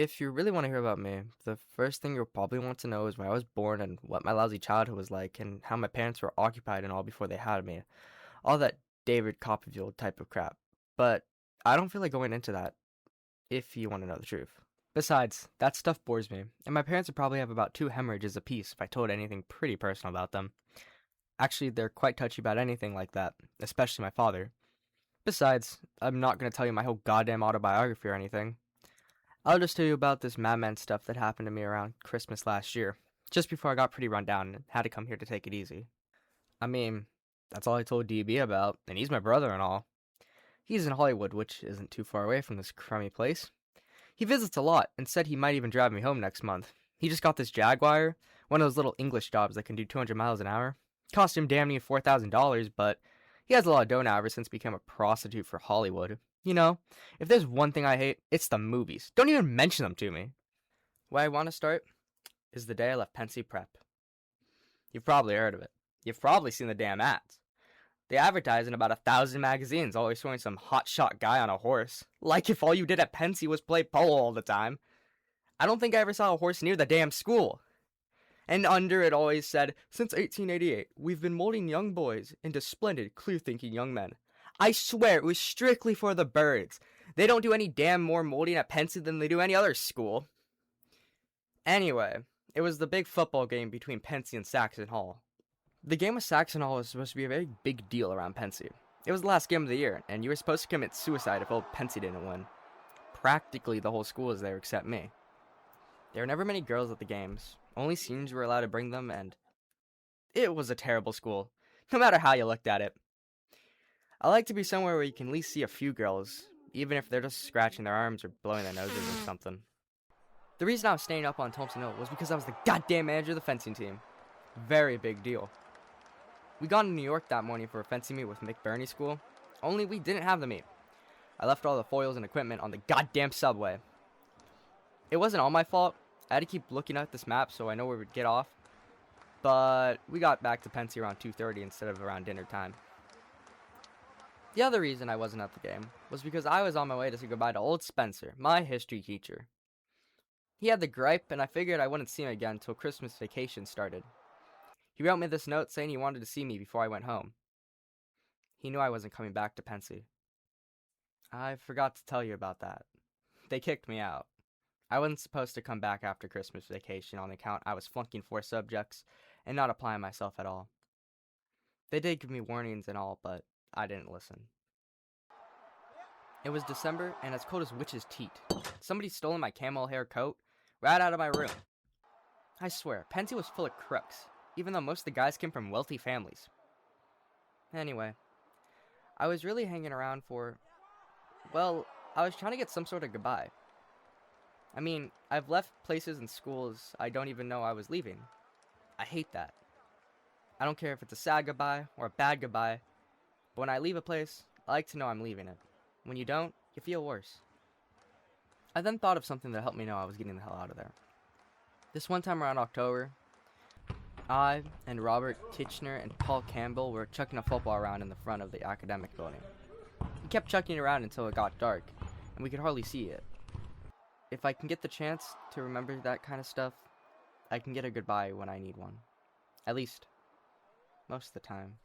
If you really want to hear about me, the first thing you'll probably want to know is where I was born and what my lousy childhood was like and how my parents were occupied and all before they had me. All that David Copperfield type of crap. But I don't feel like going into that if you want to know the truth. Besides, that stuff bores me, and my parents would probably have about 2 hemorrhages apiece if I told anything pretty personal about them. Actually, they're quite touchy about anything like that, especially my father. Besides, I'm not going to tell you my whole goddamn autobiography or anything. I'll just tell you about this madman stuff that happened to me around Christmas last year, just before I got pretty run down and had to come here to take it easy. I mean, that's all I told DB about, and he's my brother and all. He's in Hollywood, which isn't too far away from this crummy place. He visits a lot and said he might even drive me home next month. He just got this Jaguar, one of those little English jobs that can do 200 miles an hour. Cost him damn near $4,000, but he has a lot of dough now ever since he became a prostitute for Hollywood. You know, if there's one thing I hate, it's the movies. Don't even mention them to me. Where I want to start is the day I left Pensy Prep. You've probably heard of it. You've probably seen the damn ads. They advertise in about 1,000 magazines, always showing some hotshot guy on a horse. Like if all you did at Pensy was play polo all the time. I don't think I ever saw a horse near the damn school. And under it always said, since 1888, we've been molding young boys into splendid, clear-thinking young men. I swear, it was strictly for the birds. They don't do any damn more molding at Pensy than they do any other school. Anyway, it was the big football game between Pensy and Saxon Hall. The game with Saxon Hall was supposed to be a very big deal around Pensy. It was the last game of the year, and you were supposed to commit suicide if old Pensy didn't win. Practically the whole school was there except me. There were never many girls at the games. Only seniors were allowed to bring them, and it was a terrible school, no matter how you looked at it. I like to be somewhere where you can at least see a few girls, even if they're just scratching their arms or blowing their noses or something. The reason I was staying up on Thompson Hill was because I was the goddamn manager of the fencing team. Very big deal. We got to New York that morning for a fencing meet with McBurney School, only we didn't have the meet. I left all the foils and equipment on the goddamn subway. It wasn't all my fault. I had to keep looking at this map so I know where we'd get off. But we got back to Pensy around 2:30 instead of around dinner time. The other reason I wasn't at the game was because I was on my way to say goodbye to old Spencer, my history teacher. He had the gripe, and I figured I wouldn't see him again until Christmas vacation started. He wrote me this note saying he wanted to see me before I went home. He knew I wasn't coming back to Pensy. I forgot to tell you about that. They kicked me out. I wasn't supposed to come back after Christmas vacation on account I was flunking 4 subjects and not applying myself at all. They did give me warnings and all, but I didn't listen. It was December and as cold as witch's teat. Somebody stolen my camel hair coat right out of my room. I swear, Pensy was full of crooks, even though most of the guys came from wealthy families. Anyway, I was really hanging around I was trying to get some sort of goodbye. I mean, I've left places and schools I don't even know I was leaving. I hate that. I don't care if it's a sad goodbye or a bad goodbye, but when I leave a place, I like to know I'm leaving it. When you don't, you feel worse. I then thought of something that helped me know I was getting the hell out of there. This one time around October, I and Robert Kitchener and Paul Campbell were chucking a football around in the front of the academic building. We kept chucking it around until it got dark, and we could hardly see it. If I can get the chance to remember that kind of stuff, I can get a goodbye when I need one. At least, most of the time.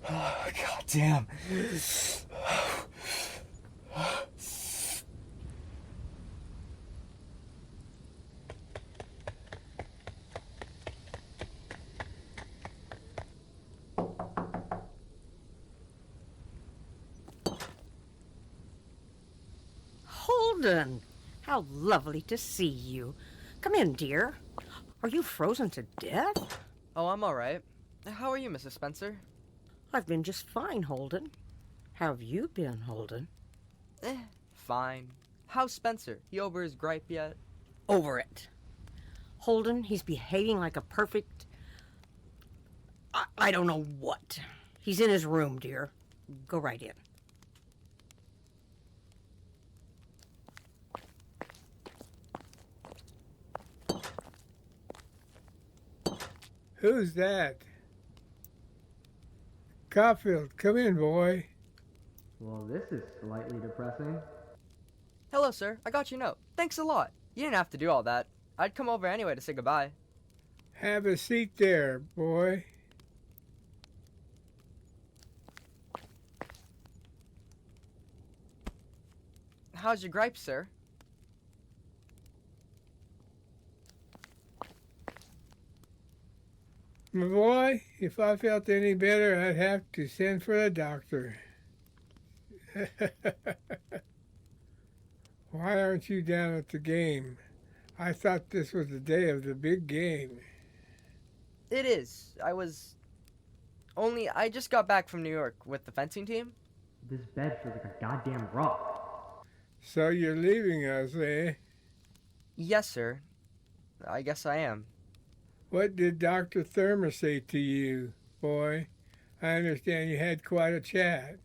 God damn. Holden, how lovely to see you. Come in, dear. Are you frozen to death? Oh, I'm alright. How are you, Mrs. Spencer? I've been just fine, Holden. How have you been, Holden? Fine. How's Spencer? He over his gripe yet? Over it. Holden, he's behaving like a perfect... I don't know what. He's in his room, dear. Go right in. Who's that? Caulfield, come in, boy. Well, this is slightly depressing. Hello, sir. I got your note. Thanks a lot. You didn't have to do all that. I'd come over anyway to say goodbye. Have a seat there, boy. How's your gripe, sir? My boy, if I felt any better, I'd have to send for a doctor. Why aren't you down at the game? I thought this was the day of the big game. It is. I just got back from New York with the fencing team. This bed feels like a goddamn rock. So you're leaving us, eh? Yes, sir. I guess I am. What did Dr. Thurmer say to you, boy? I understand you had quite a chat.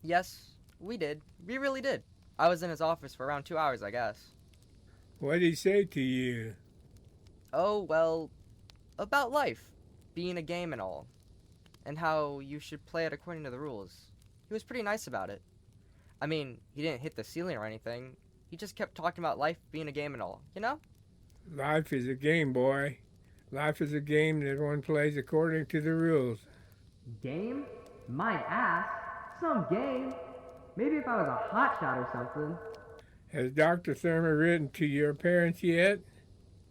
Yes, we did. We really did. I was in his office for around 2 hours, I guess. What did he say to you? Oh, well, about life, being a game and all, and how you should play it according to the rules. He was pretty nice about it. I mean, he didn't hit the ceiling or anything. He just kept talking about life being a game and all, you know? Life is a game, boy. Life is a game that one plays according to the rules. Game? My ass? Some game? Maybe if I was a hotshot or something. Has Dr. Thurmer written to your parents yet?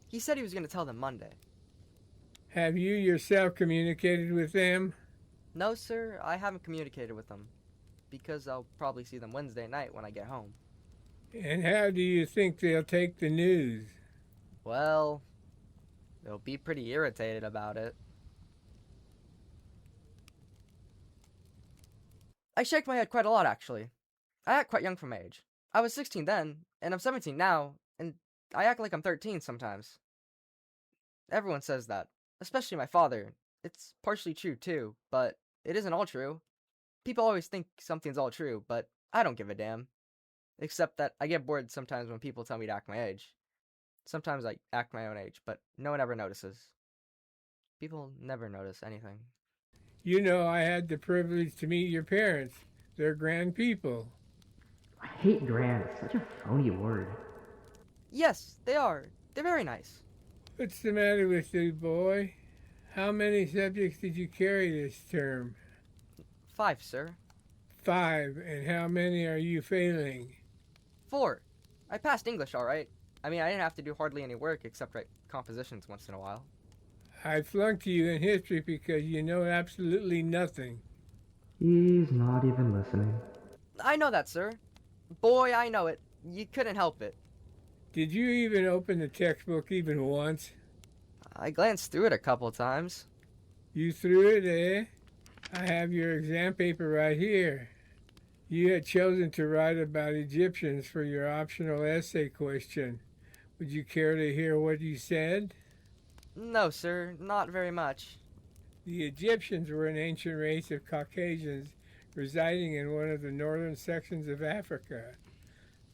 He said he was going to tell them Monday. Have you yourself communicated with them? No, sir, I haven't communicated with them. Because I'll probably see them Wednesday night when I get home. And how do you think they'll take the news? Well, they'll be pretty irritated about it. I shake my head quite a lot, actually. I act quite young for my age. I was 16 then, and I'm 17 now, and I act like I'm 13 sometimes. Everyone says that, especially my father. It's partially true, too, but it isn't all true. People always think something's all true, but I don't give a damn. Except that I get bored sometimes when people tell me to act my age. Sometimes I act my own age, but no one ever notices. People never notice anything. You know, I had the privilege to meet your parents. They're grand people. I hate grand. It's such a phony word. Yes, they are. They're very nice. What's the matter with you, boy? How many subjects did you carry this term? 5, sir. 5, and how many are you failing? 4. I passed English all right. I mean, I didn't have to do hardly any work except write compositions once in a while. I flunked you in history because you know absolutely nothing. He's not even listening. I know that, sir. Boy, I know it. You couldn't help it. Did you even open the textbook even once? I glanced through it a couple times. You threw it, eh? I have your exam paper right here. You had chosen to write about Egyptians for your optional essay question. Would you care to hear what you said? No, sir, not very much. The Egyptians were an ancient race of Caucasians residing in one of the northern sections of Africa.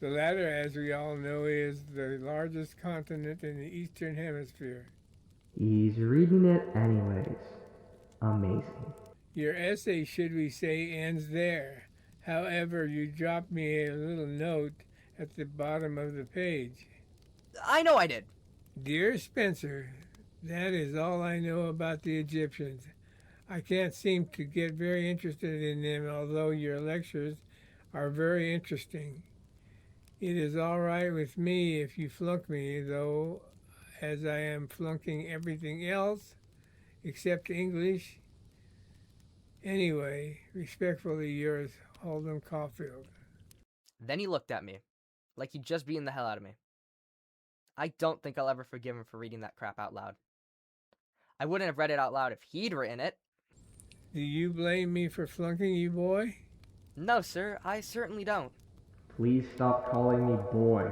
The latter, as we all know, is the largest continent in the Eastern Hemisphere. He's reading it anyways. Amazing. Your essay, should we say, ends there. However, you dropped me a little note at the bottom of the page. I know I did. Dear Spencer, that is all I know about the Egyptians. I can't seem to get very interested in them, although your lectures are very interesting. It is all right with me if you flunk me, though, as I am flunking everything else except English. Anyway, respectfully yours, Holden Caulfield. Then he looked at me, like he'd just beaten the hell out of me. I don't think I'll ever forgive him for reading that crap out loud. I wouldn't have read it out loud if he'd written it. Do you blame me for flunking you, boy? No, sir, I certainly don't. Please stop calling me boy.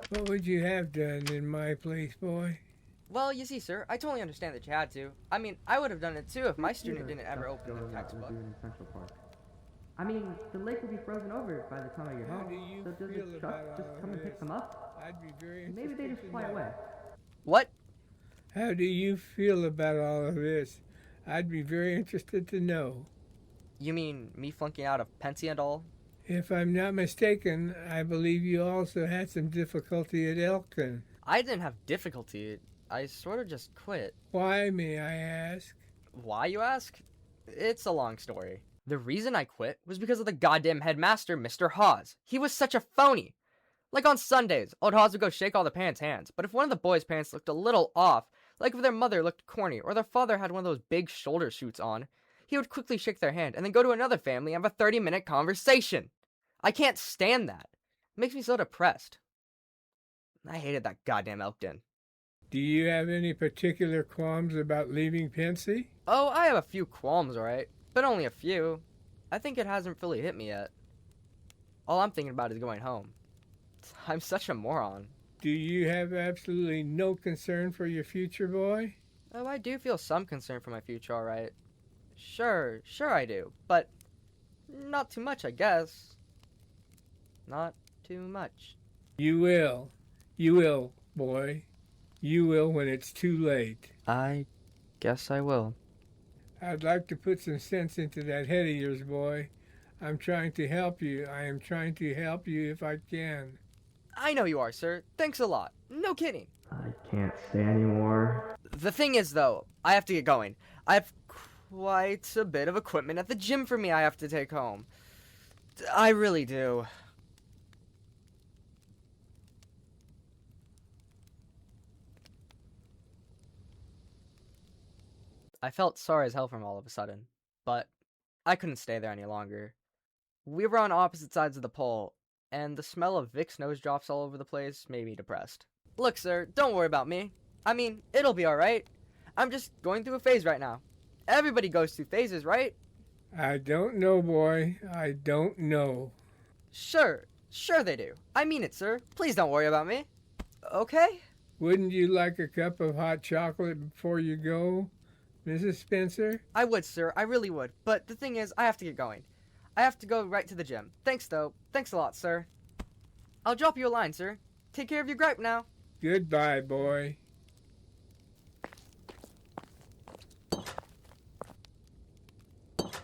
What would you have done in my place, boy? Well, you see, sir, I totally understand that you had to. I mean, I would have done it too if my student didn't ever open the textbook. I mean, the lake will be frozen over by the time I get How home. do you So does feel the about truck just all come of and pick this? them up? I'd be very Maybe they interested just to fly know. away. What? How do you feel about all of this? I'd be very interested to know. You mean me flunking out of Pensy and all? If I'm not mistaken, I believe you also had some difficulty at Elkton. I didn't have difficulty. I sort of just quit. Why, may I ask? Why, you ask? It's a long story. The reason I quit was because of the goddamn headmaster, Mr. Hawes. He was such a phony. Like on Sundays, old Hawes would go shake all the parents' hands, but if one of the boys' parents looked a little off, like if their mother looked corny or their father had one of those big shoulder suits on, he would quickly shake their hand and then go to another family and have a 30-minute conversation. I can't stand that. It makes me so depressed. I hated that goddamn Elkton. Do you have any particular qualms about leaving Pensy? Oh, I have a few qualms, alright, but only a few. I think it hasn't fully hit me yet. All I'm thinking about is going home. I'm such a moron. Do you have absolutely no concern for your future, boy? Oh, I do feel some concern for my future, alright. Sure I do, but not too much, I guess. Not too much. You will. You will, boy. You will when it's too late. I guess I will. I'd like to put some sense into that head of yours, boy. I'm trying to help you. I am trying to help you if I can. I know you are, sir. Thanks a lot. No kidding. I can't stay anymore. The thing is, though, I have to get going. I have quite a bit of equipment at the gym for me I have to take home. I really do. I felt sorry as hell from all of a sudden, but I couldn't stay there any longer. We were on opposite sides of the pole, and the smell of Vicks nose drops all over the place made me depressed. Look, sir, don't worry about me. I mean, it'll be alright. I'm just going through a phase right now. Everybody goes through phases, right? I don't know, boy. I don't know. Sure they do. I mean it, sir. Please don't worry about me. Okay? Wouldn't you like a cup of hot chocolate before you go, Mrs. Spencer? I would, sir. I really would. But the thing is, I have to get going. I have to go right to the gym. Thanks, though. Thanks a lot, sir. I'll drop you a line, sir. Take care of your gripe now. Goodbye, boy.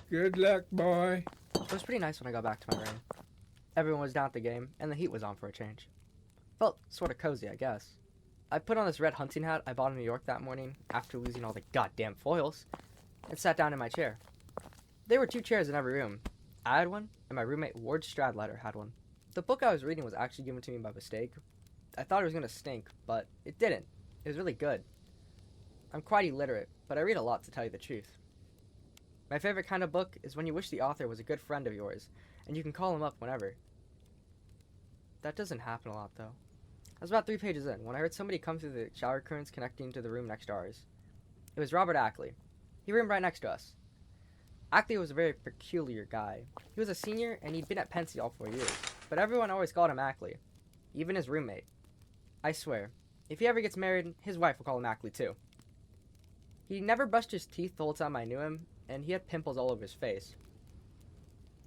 Good luck, boy. It was pretty nice when I got back to my room. Everyone was down at the game, and the heat was on for a change. Felt sort of cozy, I guess. I put on this red hunting hat I bought in New York that morning after losing all the goddamn foils, and sat down in my chair. There were 2 chairs in every room. I had one, and my roommate Ward Stradlater had one. The book I was reading was actually given to me by mistake. I thought it was going to stink, but it didn't. It was really good. I'm quite illiterate, but I read a lot to tell you the truth. My favorite kind of book is when you wish the author was a good friend of yours, and you can call him up whenever. That doesn't happen a lot, though. I was about 3 pages in when I heard somebody come through the shower curtains connecting to the room next to ours. It was Robert Ackley. He roomed right next to us. Ackley was a very peculiar guy. He was a senior, and he'd been at Pensy all 4 years, but everyone always called him Ackley, even his roommate. I swear, if he ever gets married, his wife will call him Ackley too. He never brushed his teeth the whole time I knew him, and he had pimples all over his face.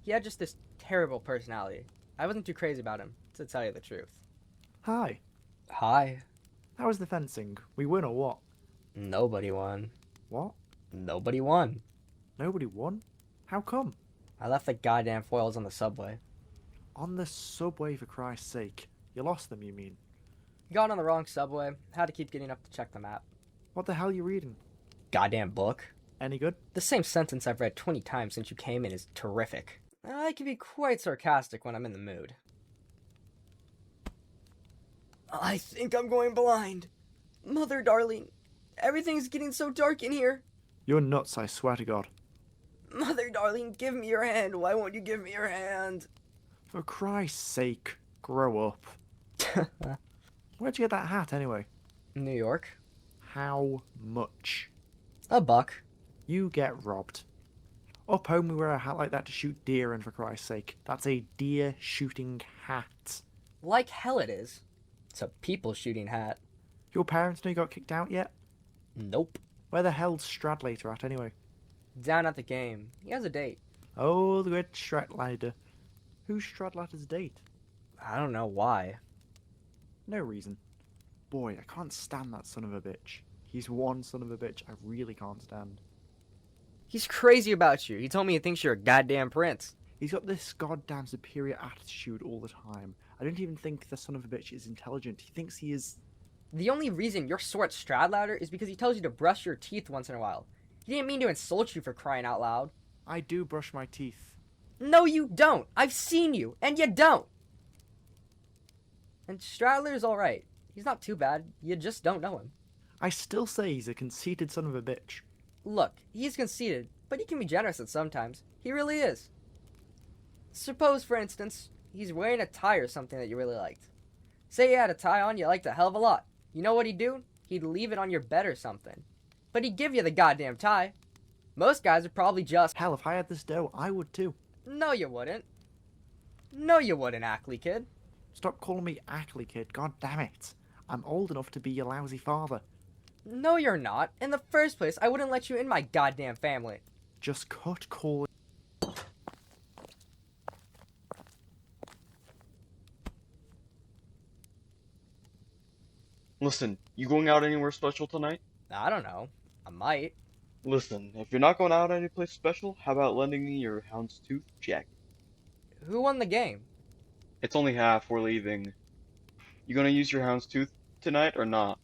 He had just this terrible personality. I wasn't too crazy about him, to tell you the truth. Hi. Hi. How was the fencing? We win or what? Nobody won. What? Nobody won. Nobody won? How come? I left the goddamn foils on the subway. On the subway, for Christ's sake. You lost them, you mean? Got on the wrong subway. Had to keep getting up to check the map. What the hell are you reading? Goddamn book. Any good? The same sentence I've read 20 times since you came in is terrific. I can be quite sarcastic when I'm in the mood. I think I'm going blind. Mother darling, everything's getting so dark in here. You're nuts, I swear to God. Mother darling, give me your hand. Why won't you give me your hand? For Christ's sake, grow up. Where'd you get that hat, anyway? New York. How much? $1. You get robbed. Up home we wear a hat like that to shoot deer in, for Christ's sake. That's a deer shooting hat. Like hell it is. It's a people shooting hat. Your parents know you got kicked out yet? Nope. Where the hell's Stradlater at anyway? Down at the game. He has a date. Oh, the great Stradlater. Who's Stradlater's date? I don't know why. No reason. Boy, I can't stand that son of a bitch. He's one son of a bitch I really can't stand. He's crazy about you. He told me he thinks you're a goddamn prince. He's got this goddamn superior attitude all the time. I don't even think the son of a bitch is intelligent. He thinks he is... The only reason you're sore at Stradlater is because he tells you to brush your teeth once in a while. He didn't mean to insult you for crying out loud. I do brush my teeth. No, you don't. I've seen you, and you don't. And Stradlater's alright. He's not too bad. You just don't know him. I still say he's a conceited son of a bitch. Look, he's conceited, but he can be generous at sometimes. He really is. Suppose, for instance, he's wearing a tie or something that you really liked. Say he had a tie on you liked a hell of a lot. You know what he'd do? He'd leave it on your bed or something. But he'd give you the goddamn tie. Most guys would probably just... Hell, if I had this dough, I would too. No, you wouldn't. No, you wouldn't, Ackley kid. Stop calling me Ackley, kid. God damn it. I'm old enough to be your lousy father. No, you're not. In the first place, I wouldn't let you in my goddamn family. Just cut calling. Listen, you going out anywhere special tonight? I don't know. I might. Listen, if you're not going out anyplace special, how about lending me your houndstooth jacket? Who won the game? It's only half, we're leaving. You gonna use your houndstooth tonight or not?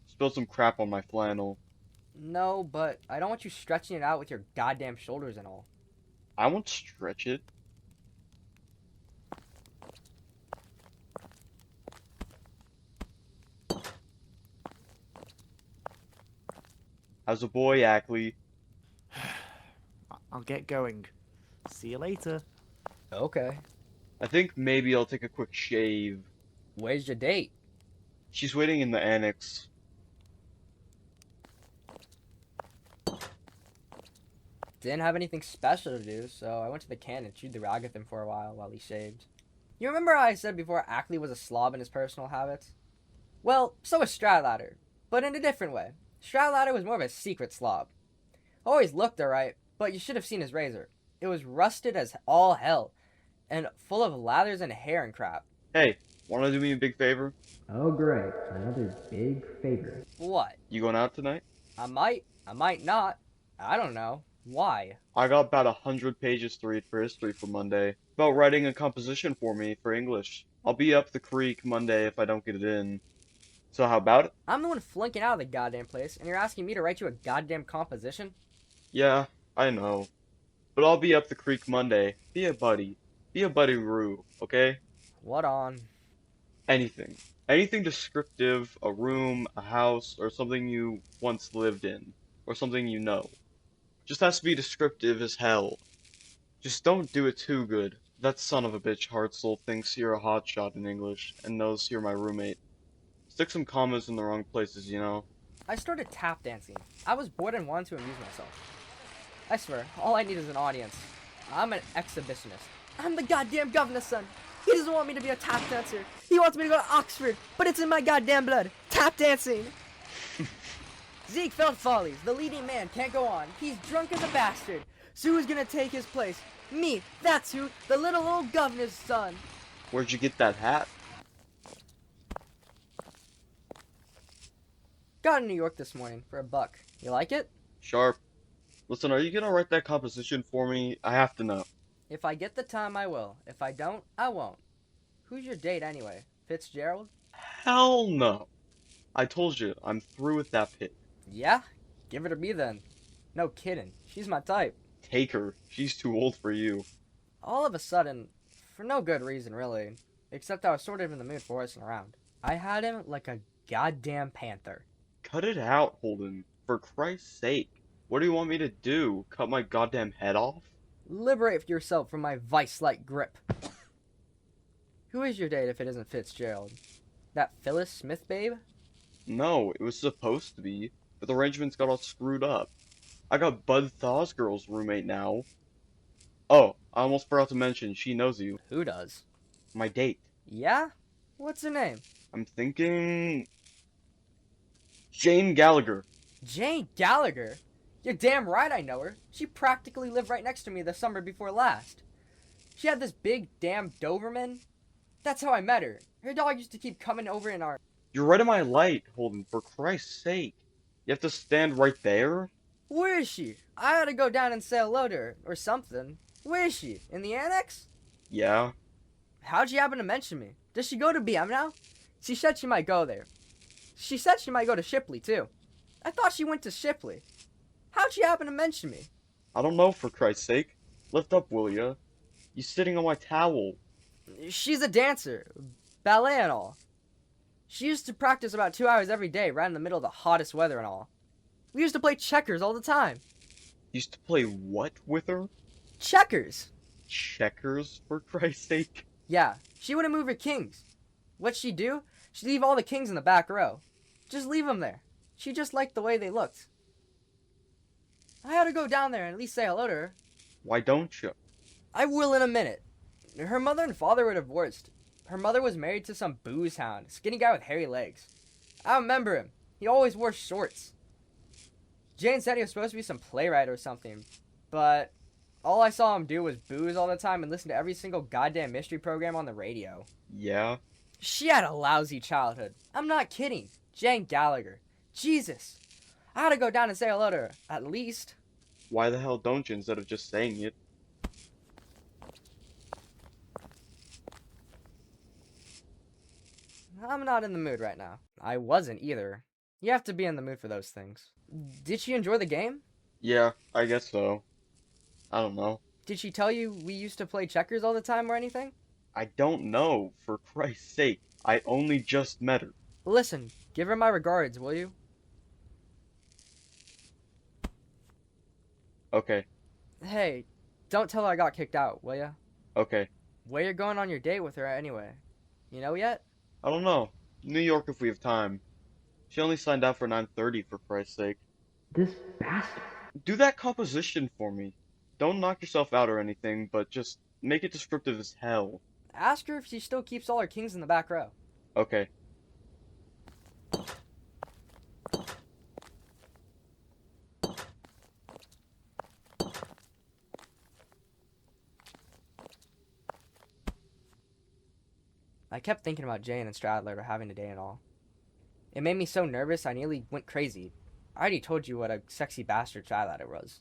Spilled some crap on my flannel. No, but I don't want you stretching it out with your goddamn shoulders and all. I won't stretch it. How's the boy, Ackley? I'll get going. See you later. Okay. I think maybe I'll take a quick shave. Where's your date? She's waiting in the annex. Didn't have anything special to do, so I went to the can and chewed the rag with him for a while he shaved. You remember how I said before Ackley was a slob in his personal habits? Well, so was Stradlater, but in a different way. Stradlater was more of a secret slob. Always looked alright, but you should have seen his razor. It was rusted as all hell, and full of lathers and hair and crap. Hey, wanna do me a big favor? Oh great, another big favor. What? You going out tonight? I might not. I don't know. Why? I got about 100 pages to read for history for Monday. About writing a composition for me for English. I'll be up the creek Monday if I don't get it in. So how about it? I'm the one flunking out of the goddamn place, and you're asking me to write you a goddamn composition? Yeah, I know. But I'll be up the creek Monday. Be a buddy. Be a buddy-roo, okay? What on? Anything. Anything descriptive, a room, a house, or something you once lived in. Or something you know. Just has to be descriptive as hell. Just don't do it too good. That son of a bitch Hartzell thinks you're a hotshot in English, and knows you're my roommate. Stick some commas in the wrong places, you know? I started tap dancing. I was bored and wanted to amuse myself. I swear, all I need is an audience. I'm an exhibitionist. I'm the goddamn governor's son. He doesn't want me to be a tap dancer. He wants me to go to Oxford, but it's in my goddamn blood. Tap dancing! Ziegfeld Follies, the leading man, can't go on. He's drunk as a bastard. So who's gonna take his place? Me, that's who, the little old governor's son. Where'd you get that hat? Got in New York this morning for $1. You like it? Sharp. Listen, are you gonna write that composition for me? I have to know. If I get the time, I will. If I don't, I won't. Who's your date anyway? Fitzgerald? Hell no. I told you, I'm through with that pit. Yeah? Give her to me then. No kidding. She's my type. Take her. She's too old for you. All of a sudden, for no good reason really, except I was sort of in the mood for horsing around, I had him like a goddamn panther. Cut it out, Holden. For Christ's sake. What do you want me to do? Cut my goddamn head off? Liberate yourself from my vice-like grip. Who is your date if it isn't Fitzgerald? That Phyllis Smith babe? No, it was supposed to be, but the arrangements got all screwed up. I got Bud Thaw's girl's roommate now. Oh, I almost forgot to mention, she knows you. Who does? My date. Yeah? What's her name? I'm thinking... Jane Gallagher. Jane Gallagher? You're damn right I know her. She practically lived right next to me the summer before last. She had this big damn Doberman. That's how I met her. Her dog used to keep coming over in our... You're right in my light, Holden, for Christ's sake. You have to stand right there? Where is she? I ought to go down and say hello to her, or something. Where is she? In the annex? Yeah. How'd she happen to mention me? Does she go to BM now? She said she might go there. She said she might go to Shipley, too. I thought she went to Shipley. How'd she happen to mention me? I don't know, for Christ's sake. Lift up, will ya? You sitting on my towel. She's a dancer. Ballet and all. She used to practice about 2 hours every day, right in the middle of the hottest weather and all. We used to play checkers all the time. Used to play what with her? Checkers! Checkers, for Christ's sake? Yeah, she wouldn't move her kings. What'd she do? She'd leave all the kings in the back row. Just leave them there. She just liked the way they looked. I ought to go down there and at least say hello to her. Why don't you? I will in a minute. Her mother and father were divorced. Her mother was married to some booze hound, skinny guy with hairy legs. I remember him. He always wore shorts. Jane said he was supposed to be some playwright or something, but all I saw him do was booze all the time and listen to every single goddamn mystery program on the radio. Yeah? She had a lousy childhood. I'm not kidding. Jane Gallagher. Jesus. I ought to go down and say hello to her, at least. Why the hell don't you instead of just saying it? I'm not in the mood right now. I wasn't either. You have to be in the mood for those things. Did she enjoy the game? Yeah, I guess so. I don't know. Did she tell you we used to play checkers all the time or anything? I don't know, for Christ's sake. I only just met her. Listen, give her my regards, will you? Okay, Hey, don't tell her I got kicked out, will ya? okay. Where you going on your date with her anyway? You know yet? I don't know. New York if we have time. She only signed out for 9:30 for Christ's sake. This bastard. Do that composition for me. Don't knock yourself out or anything, but just make it descriptive as hell. Ask her if she still keeps all her kings in the back row. Okay. I kept thinking about Jane and Stradler having a day and all. It made me so nervous I nearly went crazy. I already told you what a sexy bastard Stradler was.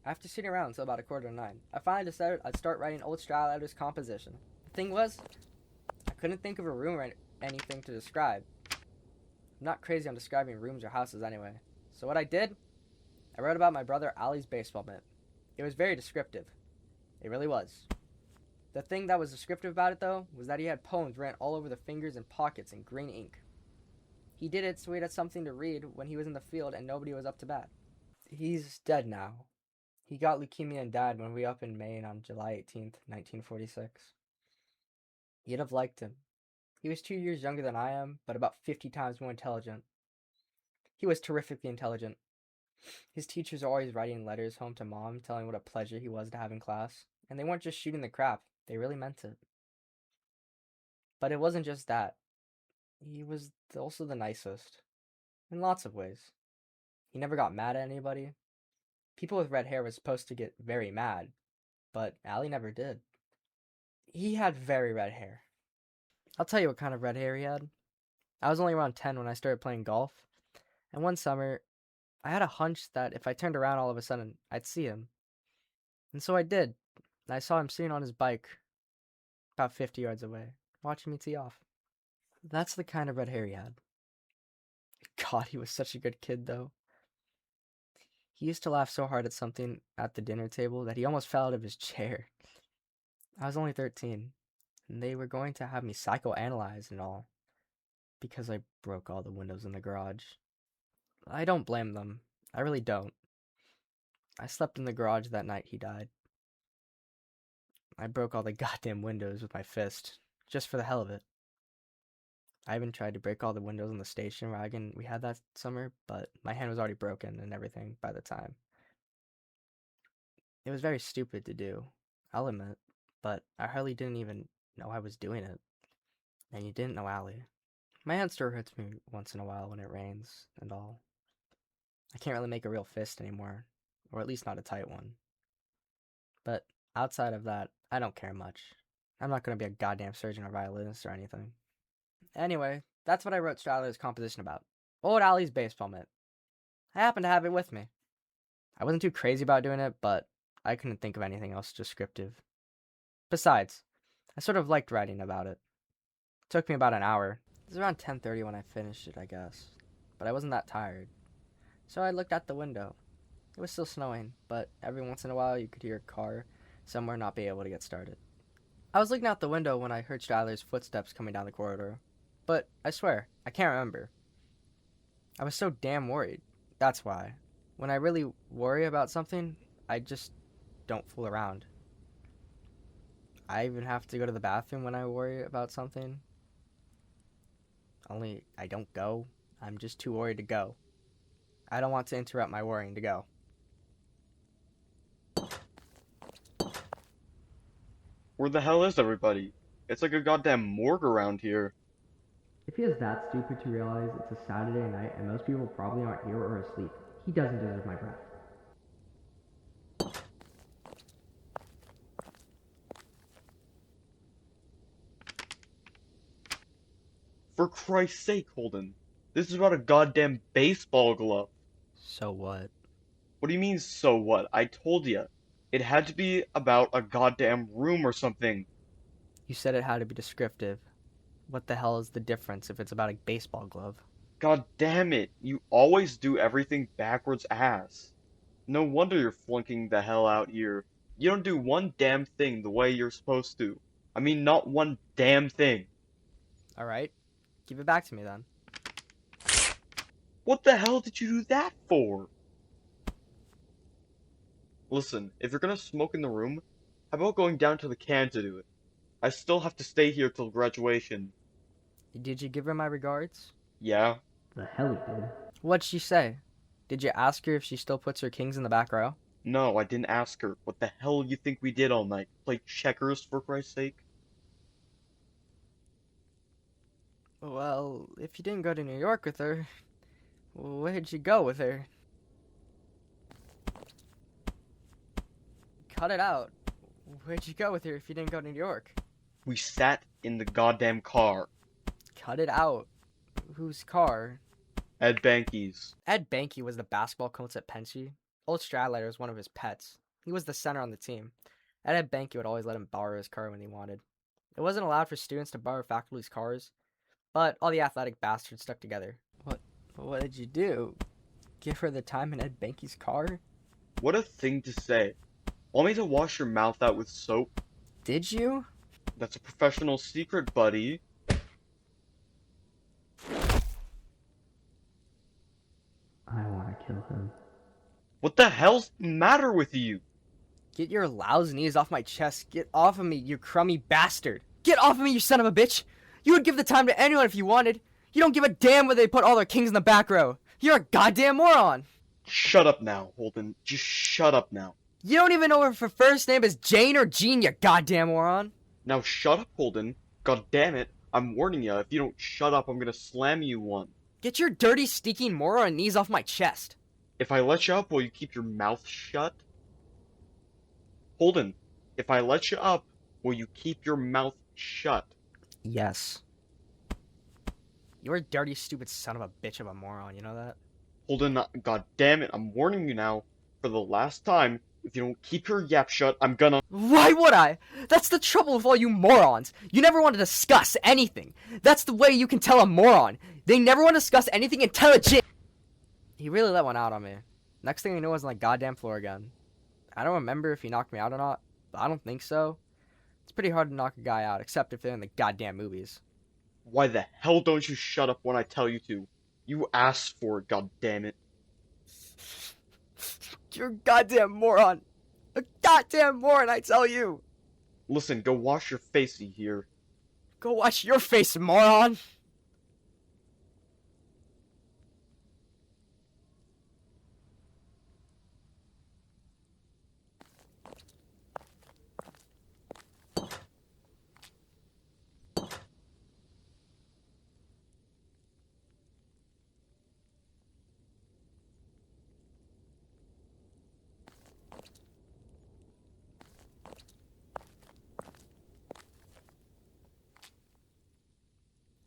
After sitting around until about 8:45, I finally decided I'd start writing old Stradler's composition. The thing was, I couldn't think of a room or anything to describe. I'm not crazy on describing rooms or houses anyway. So what I did, I wrote about my brother Allie's baseball mitt. It was very descriptive. It really was. The thing that was descriptive about it, though, was that he had poems written all over the fingers and pockets in green ink. He did it so he had something to read when he was in the field and nobody was up to bat. He's dead now. He got leukemia and died when we were up in Maine on July 18th, 1946. You'd have liked him. He was 2 years younger than I am, but about 50 times more intelligent. He was terrifically intelligent. His teachers are always writing letters home to Mom telling what a pleasure he was to have in class, and they weren't just shooting the crap, they really meant it. But it wasn't just that. He was also the nicest. In lots of ways. He never got mad at anybody. People with red hair were supposed to get very mad, but Allie never did. He had very red hair. I'll tell you what kind of red hair he had. I was only around 10 when I started playing golf, and one summer, I had a hunch that if I turned around all of a sudden, I'd see him. And so I did. And I saw him sitting on his bike about 50 yards away, watching me tee off. That's the kind of red hair he had. God, he was such a good kid, though. He used to laugh so hard at something at the dinner table that he almost fell out of his chair. I was only 13, and they were going to have me psychoanalyzed and all, because I broke all the windows in the garage. I don't blame them. I really don't. I slept in the garage that night he died. I broke all the goddamn windows with my fist, just for the hell of it. I even tried to break all the windows on the station wagon we had that summer, but my hand was already broken and everything by the time. It was very stupid to do, I'll admit, but I hardly didn't even know I was doing it. And you didn't know Allie. My hand still hurts me once in a while when it rains and all. I can't really make a real fist anymore, or at least not a tight one. But outside of that, I don't care much. I'm not going to be a goddamn surgeon or violinist or anything. Anyway, that's what I wrote Stradler's composition about. Old Allie's baseball mitt. I happen to have it with me. I wasn't too crazy about doing it, but I couldn't think of anything else descriptive. Besides, I sort of liked writing about it. It took me about an hour. It was around 10:30 when I finished it, I guess. But I wasn't that tired. So I looked out the window. It was still snowing, but every once in a while you could hear a car somewhere not be able to get started. I was looking out the window when I heard Stradler's footsteps coming down the corridor. But I swear, I can't remember. I was so damn worried. That's why. When I really worry about something, I just don't fool around. I even have to go to the bathroom when I worry about something. Only I don't go. I'm just too worried to go. I don't want to interrupt my worrying to go. Where the hell is everybody? It's like a goddamn morgue around here. If he is that stupid to realize it's a Saturday night and most people probably aren't here or asleep, he doesn't deserve my breath. For Christ's sake, Holden. This is about a goddamn baseball glove. So what? What do you mean, so what? I told ya. It had to be about a goddamn room or something. You said it had to be descriptive. What the hell is the difference if it's about a baseball glove? God damn it. You always do everything backwards ass. No wonder you're flunking the hell out here. You don't do one damn thing the way you're supposed to. I mean, not one damn thing. Alright, give it back to me then. What the hell did you do that for? Listen, if you're gonna smoke in the room, how about going down to the can to do it? I still have to stay here till graduation. Did you give her my regards? Yeah? The hell he did. What'd she say? Did you ask her if she still puts her kings in the back row? No, I didn't ask her. What the hell you think we did all night? Play checkers, for Christ's sake? Well, if you didn't go to New York with her, where'd you go with her? Cut it out. Where'd you go with her if you didn't go to New York? We sat in the goddamn car. Cut it out. Whose car? Ed Banky's. Ed Banky was the basketball coach at Pensy. Old Stradlater was one of his pets. He was the center on the team. Ed Banky would always let him borrow his car when he wanted. It wasn't allowed for students to borrow faculty's cars, but all the athletic bastards stuck together. What did you do? Give her the time in Ed Banky's car? What a thing to say. Want me to wash your mouth out with soap? Did you? That's a professional secret, buddy. I want to kill him. What the hell's the matter with you? Get your lousy knees off my chest. Get off of me, you crummy bastard. Get off of me, you son of a bitch. You would give the time to anyone if you wanted. You don't give a damn whether they put all their kings in the back row. You're a goddamn moron. Shut up now, Holden. Just shut up now. You don't even know if her first name is Jane or Jean, you goddamn moron. Now shut up, Holden. God damn it. I'm warning you, if you don't shut up, I'm gonna slam you one. Get your dirty, stinking moron knees off my chest. If I let you up, will you keep your mouth shut? Holden, if I let you up, will you keep your mouth shut? Yes. You're a dirty, stupid son of a bitch of a moron, you know that? Holden, god damn it, I'm warning you now. For the last time, if you don't keep your yap shut, I'm gonna— Why would I? That's the trouble with all you morons. You never want to discuss anything. That's the way you can tell a moron. They never want to discuss anything intelligent. He really let one out on me. Next thing I knew, I was on the goddamn floor again. I don't remember if he knocked me out or not, but I don't think so. It's pretty hard to knock a guy out, except if they're in the goddamn movies. Why the hell don't you shut up when I tell you to? You asked for it, god damn it. You're a goddamn moron. A goddamn moron, I tell you. Listen, go wash your facey here. Go wash your face, moron.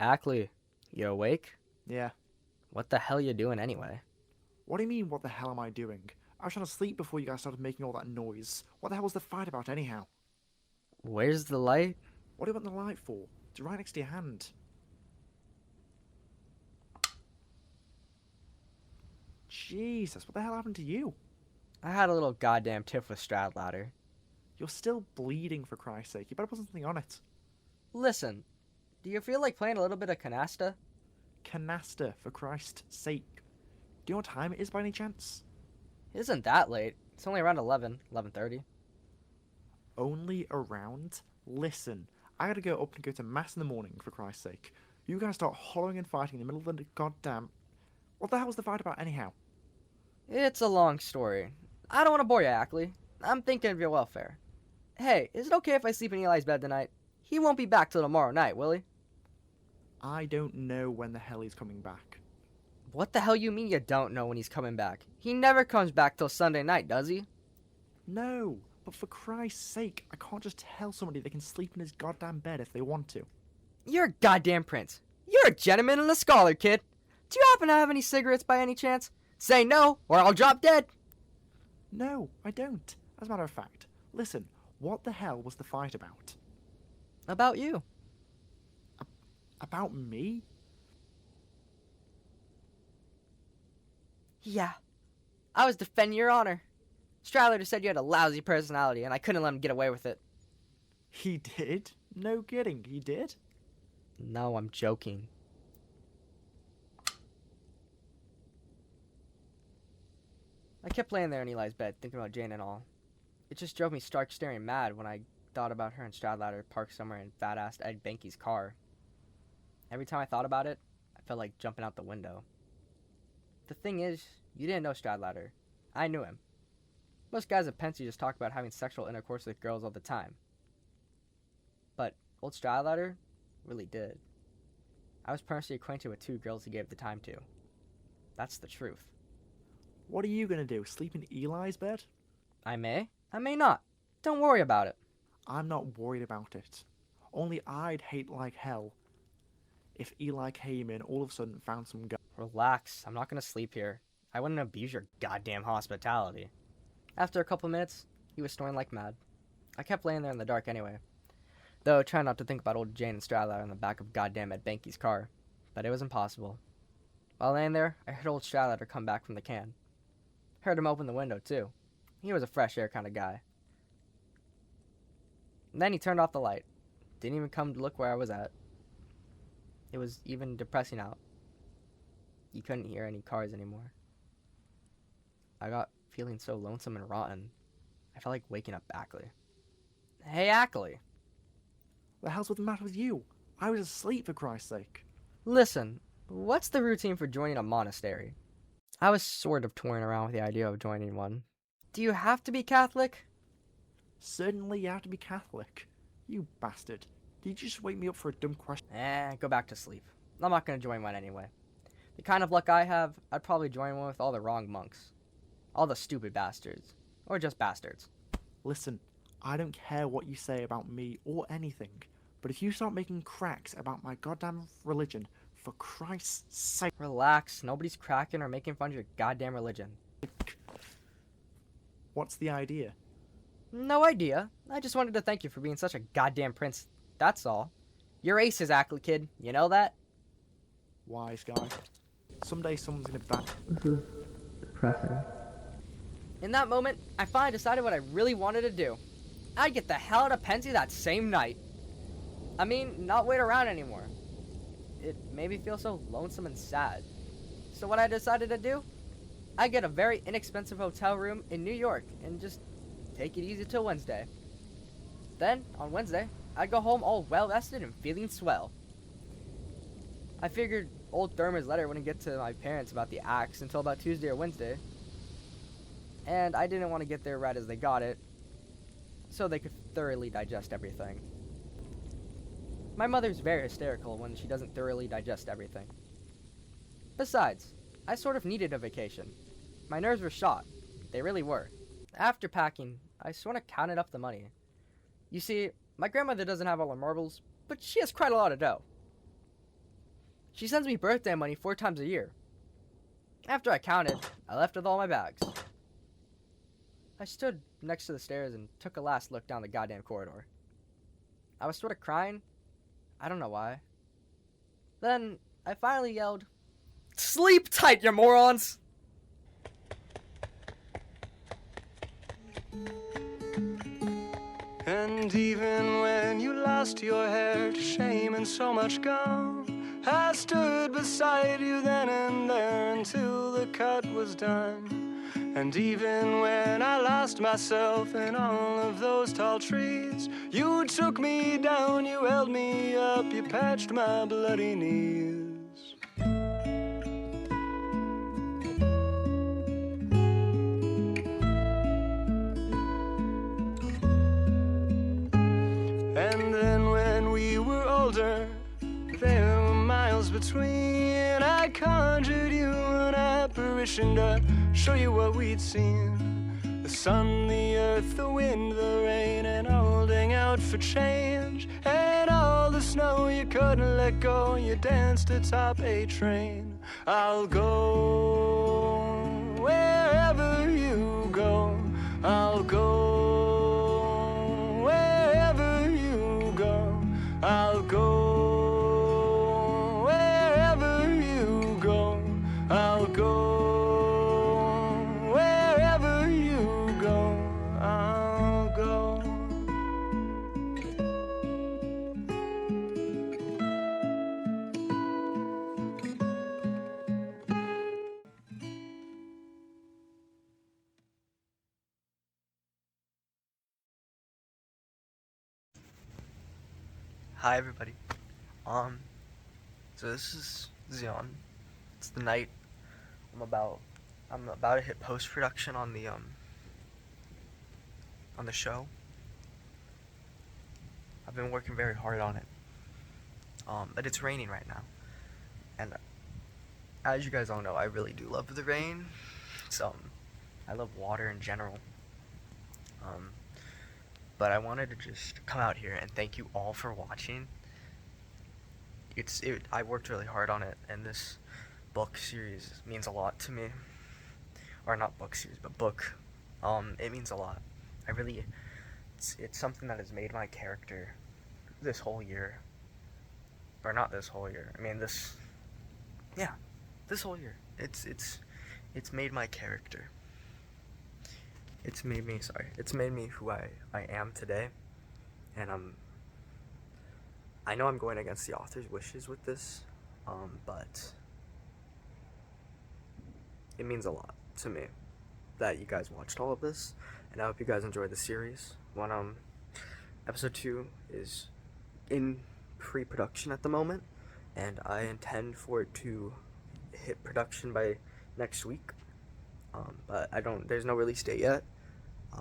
Ackley, you awake? Yeah. What the hell you doing anyway? What do you mean, what the hell am I doing? I was trying to sleep before you guys started making all that noise. What the hell was the fight about anyhow? Where's the light? What do you want the light for? It's right next to your hand. Jesus, what the hell happened to you? I had a little goddamn tiff with Stradlater. You're still bleeding, for Christ's sake. You better put something on it. Listen, do you feel like playing a little bit of canasta? Canasta, for Christ's sake. Do you know what time it is by any chance? It isn't that late. It's only around 11:30. Only around? Listen, I gotta go up and go to mass in the morning, for Christ's sake. You guys start hollowing and fighting in the middle of the goddamn... What the hell was the fight about anyhow? It's a long story. I don't want to bore you, Ackley. I'm thinking of your welfare. Hey, is it okay if I sleep in Eli's bed tonight? He won't be back till tomorrow night, will he? I don't know when the hell he's coming back. What the hell you mean you don't know when he's coming back? He never comes back till Sunday night, does he? No, but for Christ's sake, I can't just tell somebody they can sleep in his goddamn bed if they want to. You're a goddamn prince. You're a gentleman and a scholar, kid. Do you happen to have any cigarettes by any chance? Say no, or I'll drop dead. No, I don't. As a matter of fact, listen, what the hell was the fight about? About you. About me? Yeah. I was defending your honor. Stradlater said you had a lousy personality, and I couldn't let him get away with it. He did? No kidding, he did? No, I'm joking. I kept laying there in Eli's bed, thinking about Jane and all. It just drove me stark staring mad when I thought about her and Stradlater parked somewhere in fat-ass Ed Benke's car. Every time I thought about it, I felt like jumping out the window. The thing is, you didn't know Stradlater. I knew him. Most guys at Pensy just talk about having sexual intercourse with girls all the time. But old Stradlater really did. I was personally acquainted with 2 girls he gave the time to. That's the truth. What are you gonna do, sleep in Eli's bed? I may not. Don't worry about it. I'm not worried about it. Only I'd hate like hell if Eli came in all of a sudden and found some guy. Relax, I'm not gonna sleep here. I wouldn't abuse your goddamn hospitality. After a couple minutes, he was snoring like mad. I kept laying there in the dark anyway, though trying not to think about old Jane and Stradlater in the back of goddamn Ed Benke's car. But it was impossible. While laying there, I heard old Stradlater come back from the can. Heard him open the window, too. He was a fresh air kind of guy. And then he turned off the light. Didn't even come to look where I was at. It was even depressing out. You couldn't hear any cars anymore. I got feeling so lonesome and rotten. I felt like waking up Ackley. Hey, Ackley. The hell's the matter with you? I was asleep, for Christ's sake. Listen, what's the routine for joining a monastery? I was sort of toying around with the idea of joining one. Do you have to be Catholic? Certainly you have to be Catholic. You bastard. Did you just wake me up for a dumb question? Go back to sleep. I'm not gonna join one anyway. The kind of luck I have, I'd probably join one with all the wrong monks. All the stupid bastards. Or just bastards. Listen, I don't care what you say about me or anything, but if you start making cracks about my goddamn religion, for Christ's sake... Relax, nobody's cracking or making fun of your goddamn religion. What's the idea? No idea. I just wanted to thank you for being such a goddamn prince. That's all. You're aces, Ackley kid. You know that? Wise guy. Someday someone's gonna back... This is depressing. In that moment, I finally decided what I really wanted to do. I'd get the hell out of Pensy that same night. I mean, not wait around anymore. It made me feel so lonesome and sad. So what I decided to do? I'd get a very inexpensive hotel room in New York and just take it easy till Wednesday. Then, on Wednesday, I'd go home all well-rested and feeling swell. I figured old Thurmer's letter wouldn't get to my parents about the axe until about Tuesday or Wednesday. And I didn't want to get there right as they got it, so they could thoroughly digest everything. My mother's very hysterical when she doesn't thoroughly digest everything. Besides, I sort of needed a vacation. My nerves were shot. They really were. After packing, I sort of counted up the money. You see, my grandmother doesn't have all her marbles, but she has quite a lot of dough. She sends me birthday money 4 times a year. After I counted, I left with all my bags. I stood next to the stairs and took a last look down the goddamn corridor. I was sort of crying. I don't know why. Then I finally yelled, "Sleep tight, you morons!" And even when you lost your hair to shame and so much gone, I stood beside you then and there until the cut was done. And even when I lost myself in all of those tall trees, you took me down, you held me up, you patched my bloody knees. And then when we were older, there were miles between. I conjured you an apparition to show you what we'd seen. The sun, the earth, the wind, the rain, and holding out for change. And all the snow you couldn't let go, you danced atop a train. I'll go wherever you go. I'll go wherever you go. I'll go wherever you go. I'll go wherever you go. I'll go. Hi everybody. So this is Zion. It's the night. I'm about to hit post-production on the show. I've been working very hard on it. But it's raining right now. And as you guys all know, I really do love the rain. I love water in general. But I wanted to just come out here and thank you all for watching. I worked really hard on it, and this book series means a lot to me. Or not book series, but book. It means a lot. It's something that has made my character this whole year. Or not this whole year. I mean this whole year. It's made my character. It's made me who I am today. And I know I'm going against the author's wishes with this, but it means a lot to me that you guys watched all of this, and I hope you guys enjoyed the series. Episode 2 is in pre-production at the moment, and I intend for it to hit production by next week. But there's no release date yet.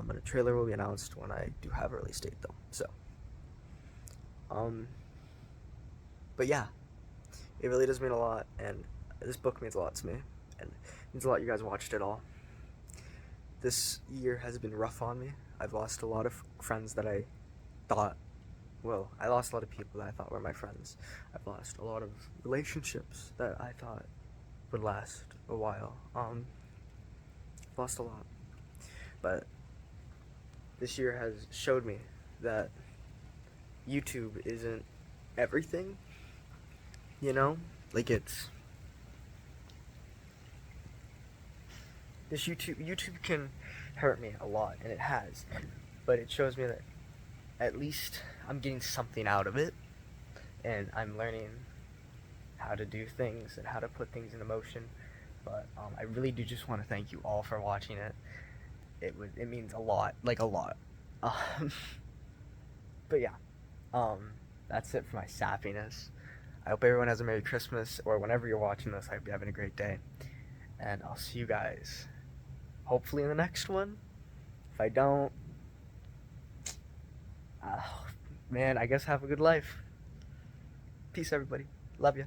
But a trailer will be announced when I do have a release date though. So, but yeah, it really does mean a lot, and this book means a lot to me, and it means a lot you guys watched it all. This year has been rough on me. I've lost a lot of friends that I lost a lot of people that I thought were my friends. I've lost a lot of relationships that I thought would last a while. Lost a lot. But this year has showed me that YouTube isn't everything, you know? Like YouTube can hurt me a lot, and it has, but it shows me that at least I'm getting something out of it, and I'm learning how to do things and how to put things into motion. But I really do just want to thank you all for watching it. It means a lot, like a lot. But yeah, that's it for my sappiness. I hope everyone has a Merry Christmas, or whenever you're watching this, I hope you're having a great day. And I'll see you guys, hopefully in the next one. If I don't, man, I guess have a good life. Peace, everybody. Love ya.